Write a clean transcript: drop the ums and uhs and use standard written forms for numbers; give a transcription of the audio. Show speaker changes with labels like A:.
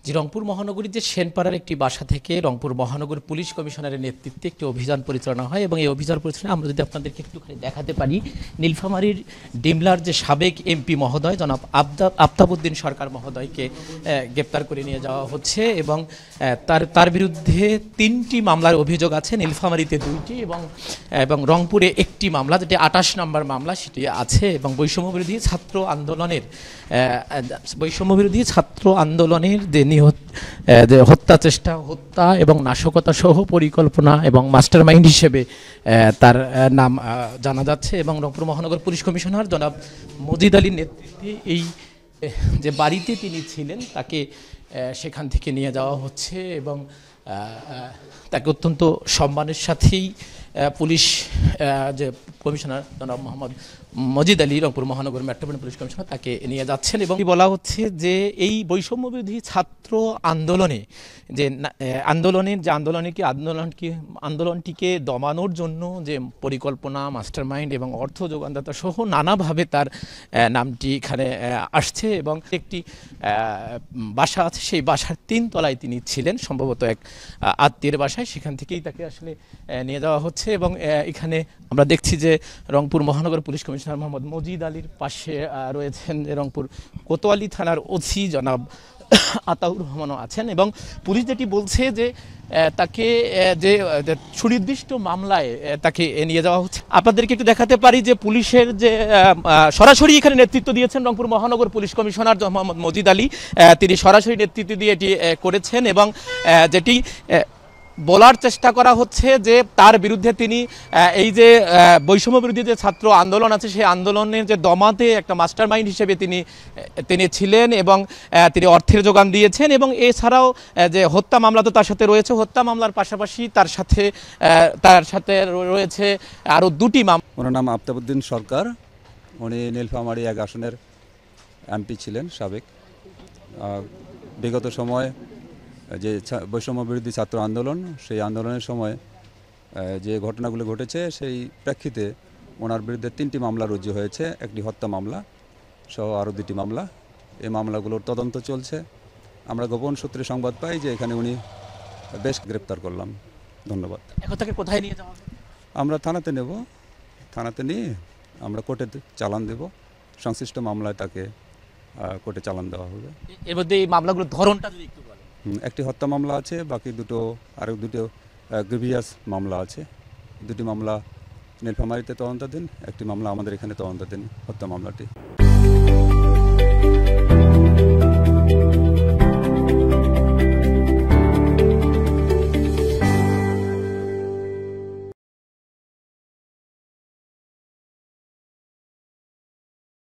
A: যে রংপুর মহানগরীর যে সেনপাড়ার একটি বাসা থেকে রংপুর মহানগর পুলিশ কমিশনারের নেতৃত্বে একটি অভিযান পরিচালনা হয় এবং এই অভিযান পরিচালনা আমরা যদি আপনাদেরকে একটুখানি দেখাতে পারি, নীলফামারীর ডিমলার যে সাবেক এমপি মহোদয় জনাব আফতাবউদ্দিন সরকার মহোদয়কে গ্রেপ্তার করে নিয়ে যাওয়া হচ্ছে এবং তার বিরুদ্ধে 3টি মামলার অভিযোগ আছে। নীলফামারীতে 2টি এবং রংপুরে একটি মামলা, যেটি 28 নম্বর মামলা, সেটি আছে। এবং বৈষম্যবিরোধী ছাত্র আন্দোলনের যে হত্যা চেষ্টা, হত্যা এবং নাশকতা সহ পরিকল্পনা এবং মাস্টারমাইন্ড হিসেবে তার নাম জানা যাচ্ছে। এবং রংপুর মহানগর পুলিশ কমিশনার জনাব মজিদ আলীর নেতৃত্বে এই যে বাড়িতে তিনি ছিলেন তাকে সেখান থেকে নিয়ে যাওয়া হচ্ছে এবং তাকে অত্যন্ত সম্মানের সাথেই পুলিশ যে কমিশনার জনাব মোহাম্মদ মজিদ আলী, রংপুর মহানগর মেট্রোপলিটন পুলিশ কমিশনার, তাকে নিয়ে যাচ্ছেন। এবং বলা হচ্ছে যে এই বৈষম্যবিরোধী ছাত্র আন্দোলনটিকে দমানোর জন্য যে পরিকল্পনা, মাস্টারমাইন্ড এবং অর্থ যোগানদাতা সহ নানাভাবে তার নামটি এখানে আসছে। এবং একটি বাসা আছে, সেই বাসার 3 তলায় তিনি ছিলেন, সম্ভবত এক আত্মীয়ের বাসায়, সেখান থেকেই তাকে আসলে নিয়ে যাওয়া হচ্ছে। এবং এখানে আমরা দেখছি যে রংপুর মহানগর পুলিশ কমিশনার মোহাম্মদ মজিদ আলীর পাশে রয়েছেন রংপুর কোতোয়ালি থানার ওসি জনাব আতাউর রহমানও আছেন। এবং পুলিশ যেটি বলছে যে তাকে যে সুনির্দিষ্ট মামলায় তাকে নিয়ে যাওয়া হচ্ছে। আপনাদেরকে একটু দেখাতে পারি যে পুলিশের যে সরাসরি এখানে নেতৃত্ব দিয়েছেন রংপুর মহানগর পুলিশ কমিশনার মোহাম্মদ মজিদ আলী, তিনি সরাসরি নেতৃত্ব দিয়ে এটি করেছেন। এবং যেটি বলার চেষ্টা করা হচ্ছে যে তার বিরুদ্ধে তিনি এই যে বৈষম্য বিরোধী যে ছাত্র আন্দোলন আছে, সেই আন্দোলনের যে দমাতে একটা মাস্টারমাইন্ড হিসেবে তিনি ছিলেন এবং তিনি অর্থের যোগান দিয়েছেন। এবং এছাড়াও যে হত্যা মামলা তো তার সাথে রয়েছে, হত্যা মামলার পাশাপাশি তার সাথে রয়েছে আরও 2টি মামলা।
B: ওনার নাম আফতাবউদ্দিন সরকার, উনি নীলফামারী 1 আসনের এমপি ছিলেন সাবেক। বিগত সময় যে বৈষম্য বিরোধী ছাত্র আন্দোলন, সেই আন্দোলনের সময় যে ঘটনাগুলো ঘটেছে সেই প্রেক্ষিতে ওনার বিরুদ্ধে 3টি মামলা রুজু হয়েছে, একটি হত্যা মামলা সহ আরও 2টি মামলা। এই মামলাগুলোর তদন্ত চলছে। আমরা গোপন সূত্রে সংবাদ পাই যে এখানে উনি বেশ গ্রেপ্তার করলাম। ধন্যবাদ।
A: এখন তাকে কোথায় নিয়ে যাওয়া হবে?
B: আমরা থানাতে নেব, থানাতে নিয়ে আমরা কোর্টে চালান দেব। সংশ্লিষ্ট মামলায় তাকে কোর্টে চালান দেওয়া হবে।
A: এর মধ্যে এই মামলাগুলোর ধরনটা যদি একটু বলেন।
B: একটি হত্যা মামলা আছে, বাকি আরও দুটো গ্রিভিয়াস মামলা আছে। 2টি মামলা নীলফামারীতে তদন্তাধীন, একটি মামলা আমাদের এখানে তদন্তাধীন, হত্যা মামলাটি।